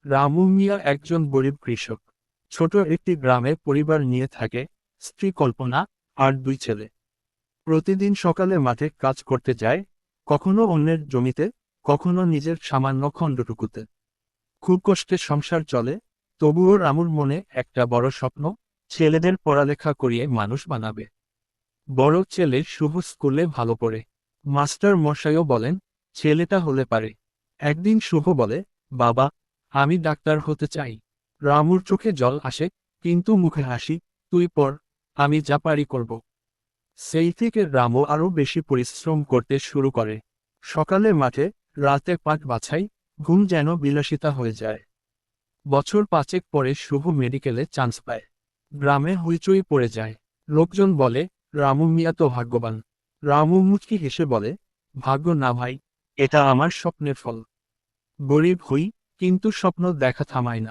রামু মিয়া একজন গরিব কৃষক। ছোট একটি গ্রামে পরিবার নিয়ে থাকে, স্ত্রী কল্পনা আর দুই ছেলে। প্রতিদিন সকালে মাঠে কাজ করতে যায়, কখনো অন্যের জমিতে, কখনো নিজের সামান্য খণ্ডটুকুতে। খুব কষ্টে সংসার চলে, তবুও রামুর মনে একটা বড় স্বপ্ন, ছেলেদের পড়ালেখা করিয়ে মানুষ বানাবে। বড় ছেলে শুভ স্কুলে ভালো পড়ে, মাস্টার মশাইও বলেন ছেলেটা হলে পারে। একদিন শুভ বলে, বাবা, আমি ডাক্তার হতে চাই। রামুর চোখে জল আসে, কিন্তু মুখে হাসি, তুই পড়, আমি যা পারি করব। সেই থেকে রামু আরও বেশি পরিশ্রম করতে শুরু করে। সকালে মাঠে, রাতে পাট বাছাই, ঘুম যেন বিলাসিতা হয়ে যায়। বছর পাঁচেক পরে শুভ মেডিকেলে চান্স পায়। গ্রামে হইচই পড়ে যায়। লোকজন বলে, রামু মিয়া তো ভাগ্যবান। রামু মুচকি হেসে বলে, ভাগ্য না ভাই, এটা আমার স্বপ্নের ফল। গরিব হই, কিন্তু স্বপ্ন দেখা থামায় না।